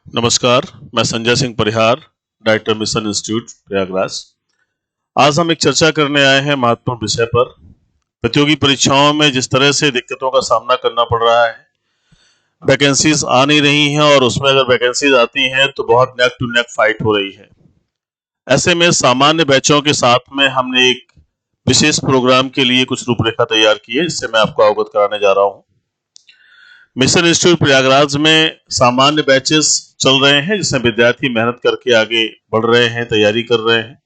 नमस्कार, मैं Sanjay Singh Parihar, director mission institute Prayagraj. आज हम एक चर्चा करने आए हैं महत्वपूर्ण विषय पर। प्रतियोगी परीक्षाओं में जिस तरह से दिक्कतों का सामना करना पड़ रहा है, वैकेंसीज आ नहीं रही हैं और उसमें अगर वैकेंसीज आती हैं तो बहुत नेक टू नेक फाइट हो रही है। ऐसे में सामान्य बैचों के साथ में हमने एक विशेष प्रोग्राम के लिए कुछ रूपरेखा तैयार की है, जिससे मैं आपको अवगत कराने जा रहा हूँ। मिशन इंस्टीट्यूट प्रयागराज में सामान्य बैचेस चल रहे हैं, जिसमें विद्यार्थी मेहनत करके आगे बढ़ रहे हैं, तैयारी कर रहे हैं।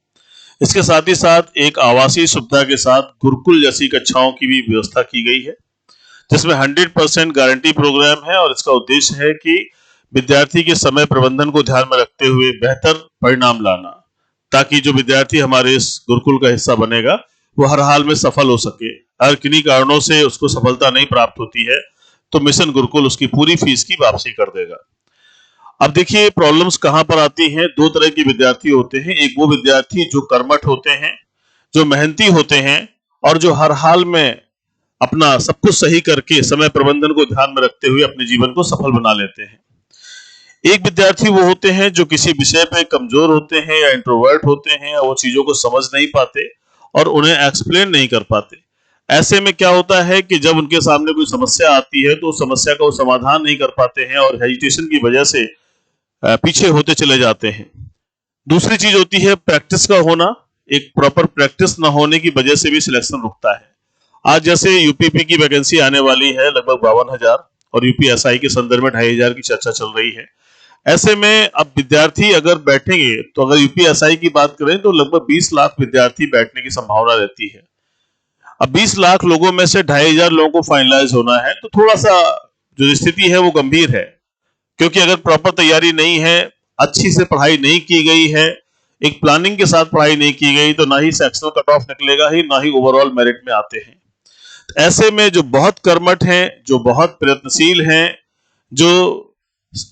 इसके साथ ही साथ एक आवासीय सुविधा के साथ गुरुकुल जैसी कक्षाओं की भी व्यवस्था की गई है, जिसमें 100% गारंटी प्रोग्राम है और इसका उद्देश्य है कि विद्यार्थी के समय प्रबंधन को ध्यान में रखते हुए बेहतर परिणाम लाना, ताकि जो विद्यार्थी हमारे इस गुरुकुल का हिस्सा बनेगा वो हर हाल में सफल हो सके। अगर किन्हीं कारणों से उसको सफलता नहीं प्राप्त होती है तो मिशन गुरुकुल उसकी पूरी फीस की वापसी कर देगा। अब देखिए प्रॉब्लम्स कहां पर आती हैं। दो तरह के विद्यार्थी होते हैं। एक वो विद्यार्थी जो कर्मठ होते हैं, जो मेहनती होते हैं और जो हर हाल में अपना सब कुछ सही करके समय प्रबंधन को ध्यान में रखते हुए अपने जीवन को सफल बना लेते हैं। एक विद्यार्थी वो होते हैं जो किसी विषय पे कमजोर होते हैं या इंट्रोवर्ट होते हैं, या वो चीजों को समझ नहीं पाते और उन्हें एक्सप्लेन नहीं कर पाते। ऐसे में क्या होता है कि जब उनके सामने कोई समस्या आती है तो उस समस्या का वो समाधान नहीं कर पाते हैं और हेजिटेशन की वजह से पीछे होते चले जाते हैं। दूसरी चीज होती है प्रैक्टिस का होना। एक प्रॉपर प्रैक्टिस न होने की वजह से भी सिलेक्शन रुकता है। आज जैसे यूपीपी की वैकेंसी आने वाली है लगभग 52,000 और यूपीएसआई के संदर्भ में 2,500 की चर्चा चल रही है। ऐसे में अब विद्यार्थी अगर बैठेंगे तो अगर यूपीएसआई की बात करें तो लगभग 20 लाख विद्यार्थी बैठने की संभावना रहती है। अब 20 लाख लोगों में से 2,500 लोगों को फाइनलाइज होना है, तो थोड़ा सा जो स्थिति है वो गंभीर है, क्योंकि अगर प्रॉपर तैयारी नहीं है, अच्छी से पढ़ाई नहीं की गई है, एक प्लानिंग के साथ पढ़ाई नहीं की गई, तो ना ही सेक्शनल कट ऑफ निकलेगा ही, ना ही ओवरऑल मेरिट में आते हैं। तो ऐसे में जो बहुत कर्मठ हैं, जो बहुत प्रयत्नशील हैं, जो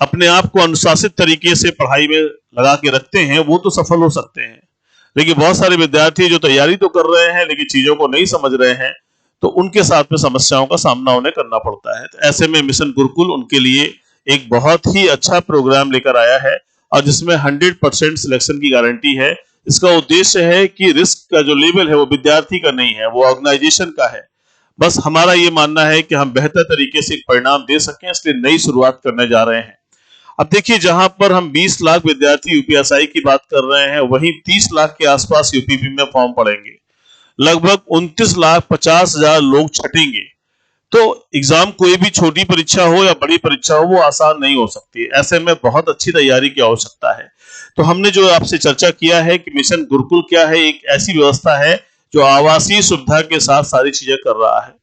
अपने आप को अनुशासित तरीके से पढ़ाई में लगा के रखते हैं, वो तो सफल हो सकते हैं। लेकिन बहुत सारे विद्यार्थी जो तैयारी तो कर रहे हैं लेकिन चीजों को नहीं समझ रहे हैं, तो उनके साथ में समस्याओं का सामना उन्हें करना पड़ता है। तो ऐसे में मिशन गुरुकुल उनके लिए एक बहुत ही अच्छा प्रोग्राम लेकर आया है और जिसमें 100% सिलेक्शन की गारंटी है। इसका उद्देश्य है कि रिस्क का जो लेवल है वो विद्यार्थी का नहीं है, वो ऑर्गेनाइजेशन का है। बस हमारा ये मानना है कि हम बेहतर तरीके से एक परिणाम दे सकें, इसलिए नई शुरुआत करने जा रहे हैं। अब देखिए, जहां पर हम 20 लाख विद्यार्थी यूपीएसआई की बात कर रहे हैं, वहीं 30 लाख के आसपास यूपीपी में फॉर्म पड़ेंगे। लगभग 29,50,000 लोग छटेंगे। तो एग्जाम कोई भी छोटी परीक्षा हो या बड़ी परीक्षा हो, वो आसान नहीं हो सकती। ऐसे में बहुत अच्छी तैयारी की आवश्यकता है। तो हमने जो आपसे चर्चा किया है कि मिशन गुरुकुल क्या है, एक ऐसी व्यवस्था है जो आवासीय सुविधा के साथ सारी चीजें कर रहा है।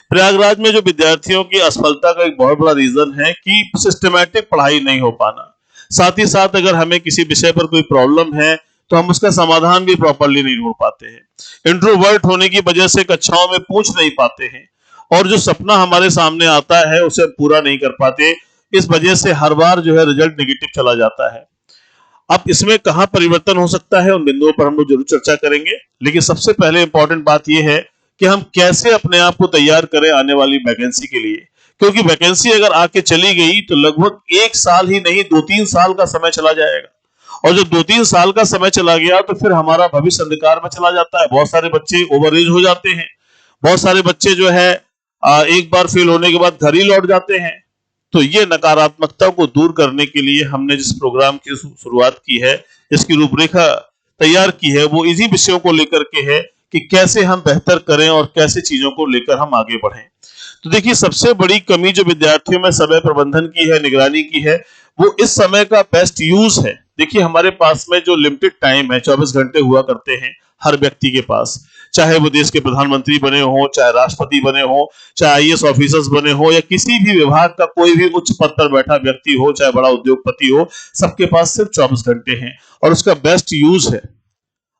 प्रयागराज में जो विद्यार्थियों की असफलता का एक बहुत बड़ा रीजन है कि सिस्टमैटिक पढ़ाई नहीं हो पाना। साथ ही साथ अगर हमें किसी विषय पर कोई प्रॉब्लम है तो हम उसका समाधान भी प्रॉपरली नहीं ढूंढ पाते हैं। इंट्रोवर्ट होने की वजह से कक्षाओं में पूछ नहीं पाते हैं और जो सपना हमारे सामने आता है उसे पूरा नहीं कर पाते। इस वजह से हर बार जो है रिजल्ट नेगेटिव चला जाता है। अब इसमें कहां परिवर्तन हो सकता है, उन बिंदुओं पर हम लोग जरूर चर्चा करेंगे। लेकिन सबसे पहले इंपॉर्टेंट बात यह है कि हम कैसे अपने आप को तैयार करें आने वाली वैकेंसी के लिए, क्योंकि वैकेंसी अगर आके चली गई तो लगभग 1 साल ही नहीं 2-3 साल का समय चला जाएगा। और जब 2-3 साल का समय चला गया तो फिर हमारा भविष्य अंधकार में चला जाता है। बहुत सारे बच्चे ओवर एज हो जाते हैं, बहुत सारे बच्चे जो है एक बार फेल होने के बाद घर ही लौट जाते हैं। तो ये नकारात्मकता को दूर करने के लिए हमने जिस प्रोग्राम की शुरुआत की है, इसकी रूपरेखा तैयार की है, वो इसी विषयों को लेकर के है कि कैसे हम बेहतर करें और कैसे चीजों को लेकर हम आगे बढ़ें। तो देखिए, सबसे बड़ी कमी जो विद्यार्थियों में समय प्रबंधन की है, निगरानी की है, वो इस समय का बेस्ट यूज है। देखिए, हमारे पास में जो लिमिटेड टाइम है, 24 घंटे हुआ करते हैं हर व्यक्ति के पास, चाहे वो देश के प्रधानमंत्री बने हो, चाहे राष्ट्रपति बने हो, चाहे आईएएस ऑफिसर्स बने हो, या किसी भी विभाग का कोई भी उच्च पद पर बैठा व्यक्ति हो, चाहे बड़ा उद्योगपति हो, सबके पास सिर्फ 24 घंटे हैं और उसका बेस्ट यूज है।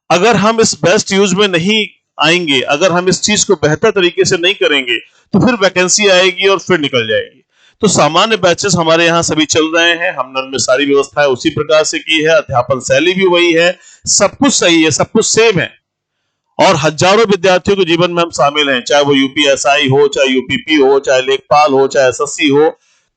अगर हम इस बेस्ट यूज में नहीं आएंगे, अगर हम इस चीज को बेहतर तरीके से नहीं करेंगे, तो फिर वैकेंसी आएगी और फिर निकल जाएगी। तो सामान्य बैचेस हमारे यहाँ सभी चल रहे हैं, हमने उनमें सारी व्यवस्थाएं उसी प्रकार से की है, अध्यापन शैली भी वही है, सब कुछ सही है, सब कुछ सेम है और हजारों विद्यार्थियों के जीवन में हम शामिल हैं, चाहे वो यूपीएसआई हो, चाहे यूपीपी हो, चाहे लेखपाल हो, चाहे एसएससी हो,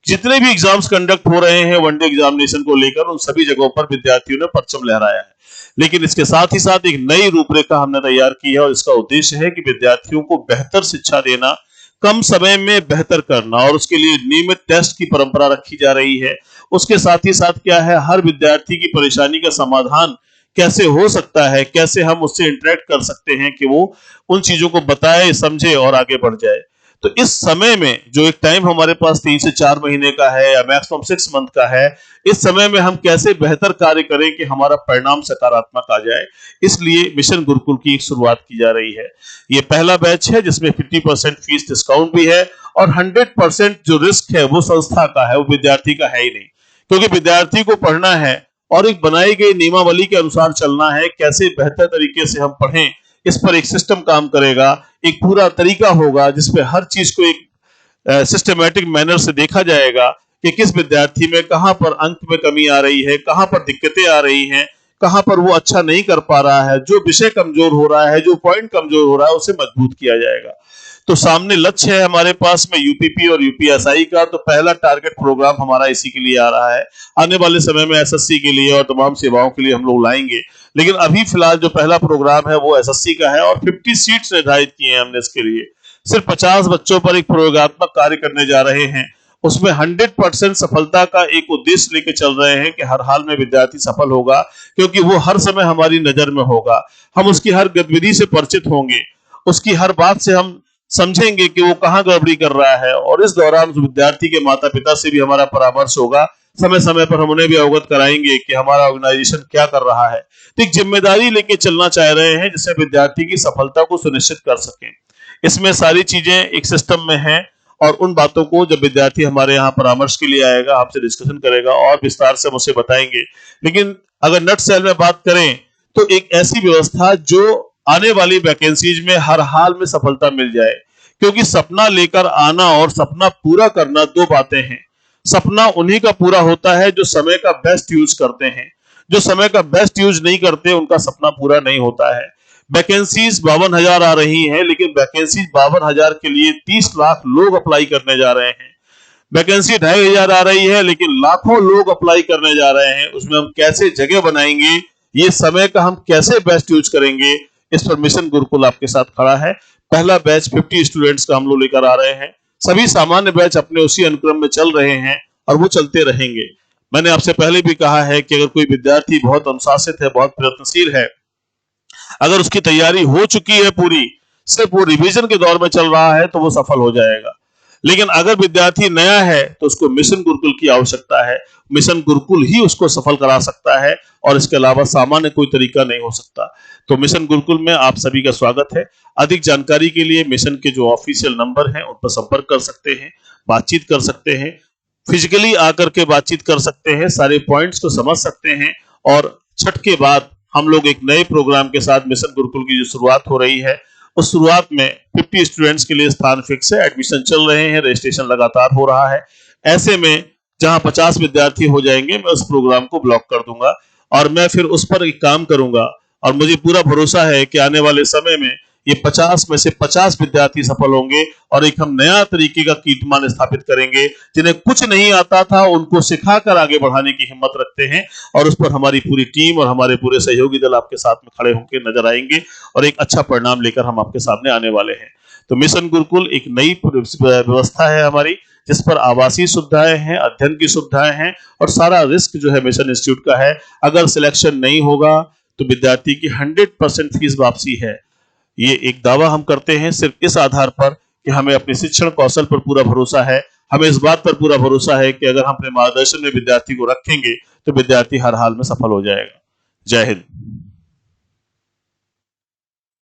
जितने भी एग्जाम्स कंडक्ट हो रहे हैं वनडे एग्जामिनेशन को लेकर, उन सभी जगहों पर विद्यार्थियों ने परचम लहराया है। लेकिन इसके साथ ही साथ एक नई रूपरेखा हमने तैयार की है और इसका उद्देश्य है कि विद्यार्थियों को बेहतर शिक्षा देना, कम समय में बेहतर करना, और उसके लिए नियमित टेस्ट की परंपरा रखी जा रही है। उसके साथ ही साथ क्या है, हर विद्यार्थी की परेशानी का समाधान कैसे हो सकता है, कैसे हम उससे इंटरेक्ट कर सकते हैं कि वो उन चीजों को बताए, समझे और आगे बढ़ जाए। तो इस समय में जो एक टाइम हमारे पास 3 से 4 महीने का है या मैक्सिमम 6 मंथ का है, इस समय में हम कैसे बेहतर कार्य करें कि हमारा परिणाम सकारात्मक आ जाए, इसलिए मिशन गुरुकुल की एक शुरुआत की जा रही है। ये पहला बैच है जिसमें 50% फीस डिस्काउंट भी है और 100% जो रिस्क है वो संस्था का है, वो विद्यार्थी का है ही नहीं। क्योंकि विद्यार्थी को पढ़ना है और एक बनाई गई नियमावली के अनुसार चलना है। कैसे बेहतर तरीके से हम पढ़ें, इस पर एक सिस्टम काम करेगा, एक पूरा तरीका होगा जिसपे हर चीज को एक सिस्टमेटिक मैनर से देखा जाएगा कि किस विद्यार्थी में कहां पर अंक में कमी आ रही है, कहां पर दिक्कतें आ रही हैं, कहां पर वो अच्छा नहीं कर पा रहा है, जो विषय कमजोर हो रहा है, जो पॉइंट कमजोर हो रहा है, उसे मजबूत किया जाएगा। तो सामने लक्ष्य है हमारे पास में यूपीपी और यूपीएसआई का, तो पहला टारगेट प्रोग्राम हमारा इसी के लिए आ रहा है। आने वाले समय में एसएससी के लिए और तमाम सेवाओं के लिए हम लोग लाएंगे, लेकिन अभी फिलहाल जो पहला प्रोग्राम है वो एसएससी का है और 50 सीट्स निर्धारित किए हैं हमने इसके लिए। सिर्फ 50 बच्चों पर एक प्रयोगात्मक कार्य करने जा रहे हैं। उसमें 100% सफलता का एक उद्देश्य लेके चल रहे हैं कि हर हाल में विद्यार्थी सफल होगा, क्योंकि वो हर समय हमारी नजर में होगा। हम उसकी हर गतिविधि से परिचित होंगे, उसकी हर बात से हम समझेंगे कि वो कहाँ गड़बड़ी कर रहा है, और इस दौरान विद्यार्थी के माता पिता से भी हमारा परामर्श होगा। समय समय पर हम उन्हें भी अवगत कराएंगे कि हमारा ऑर्गेनाइजेशन क्या कर रहा है। तो एक जिम्मेदारी लेके चलना चाह रहे हैं जिससे विद्यार्थी की सफलता को सुनिश्चित कर सकें। इसमें सारी चीजें एक सिस्टम में हैं और उन बातों को जब विद्यार्थी हमारे यहाँ परामर्श के लिए आएगा, आपसे डिस्कशन करेगा और विस्तार से हम उसे बताएंगे। लेकिन अगर नट सेल में बात करें तो एक ऐसी व्यवस्था जो आने वाली वैकेंसीज में हर हाल में सफलता मिल जाए, क्योंकि सपना लेकर आना और सपना पूरा करना दो बातें हैं। सपना उन्हीं का पूरा होता है जो समय का बेस्ट यूज करते हैं। जो समय का बेस्ट यूज नहीं करते उनका सपना पूरा नहीं होता है। वैकेंसीज 52,000 आ रही हैं, लेकिन वैकेंसीज 52,000 के लिए 30 लाख लोग अप्लाई करने जा रहे हैं। वैकेंसी 2,500 आ रही है, लेकिन लाखों लोग अप्लाई करने जा रहे हैं। उसमें हम कैसे जगह बनाएंगे, ये समय का हम कैसे बेस्ट यूज करेंगे, इस पर मिशन गुरुकुल आपके साथ खड़ा है। पहला बैच 50 स्टूडेंट्स का हम लोग लेकर आ रहे हैं। सभी सामान्य बैच अपने उसी अनुक्रम में चल रहे हैं और वो चलते रहेंगे। मैंने आपसे पहले भी कहा है कि अगर कोई विद्यार्थी बहुत अनुशासित है, बहुत प्रयत्नशील है, अगर उसकी तैयारी हो चुकी है पूरी, सिर्फ वो रिवीजन के दौर में चल रहा है, तो वो सफल हो जाएगा। लेकिन अगर विद्यार्थी नया है तो उसको मिशन गुरुकुल की आवश्यकता है। मिशन गुरुकुल ही उसको सफल करा सकता है और इसके अलावा सामान्य कोई तरीका नहीं हो सकता। तो मिशन गुरुकुल में आप सभी का स्वागत है। अधिक जानकारी के लिए मिशन के जो ऑफिशियल नंबर हैं उन पर संपर्क कर सकते हैं, बातचीत कर सकते हैं, फिजिकली आकर के बातचीत कर सकते हैं, सारे पॉइंट्स को समझ सकते हैं। और छठ के बाद हम लोग एक नए प्रोग्राम के साथ मिशन गुरुकुल की जो शुरुआत हो रही है, उस शुरुआत में 50 स्टूडेंट्स के लिए स्थान फिक्स है। एडमिशन चल रहे हैं, रजिस्ट्रेशन लगातार हो रहा है। ऐसे में जहां 50 विद्यार्थी हो जाएंगे, मैं उस प्रोग्राम को ब्लॉक कर दूंगा और मैं फिर उस पर एक काम करूंगा। और मुझे पूरा भरोसा है कि आने वाले समय में ये 50 में से 50 विद्यार्थी सफल होंगे और एक हम नया तरीके का कीर्तिमान स्थापित करेंगे। जिन्हें कुछ नहीं आता था उनको सिखाकर आगे बढ़ाने की हिम्मत रखते हैं, और उस पर हमारी पूरी टीम और हमारे पूरे सहयोगी दल आपके साथ में खड़े होकर नजर आएंगे और एक अच्छा परिणाम लेकर हम आपके सामने आने वाले हैं। तो मिशन गुरुकुल एक नई व्यवस्था है हमारी, जिस पर आवासीय सुविधाएं हैं, अध्ययन की सुविधाएं हैं और सारा रिस्क जो है मिशन इंस्टीट्यूट का है। अगर सिलेक्शन नहीं होगा तो विद्यार्थी की 100% फीस वापसी है। ये एक दावा हम करते हैं सिर्फ इस आधार पर कि हमें अपने शिक्षण कौशल पर पूरा भरोसा है। हमें इस बात पर पूरा भरोसा है कि अगर हम अपने मार्गदर्शन में विद्यार्थी को रखेंगे तो विद्यार्थी हर हाल में सफल हो जाएगा। जय हिंद।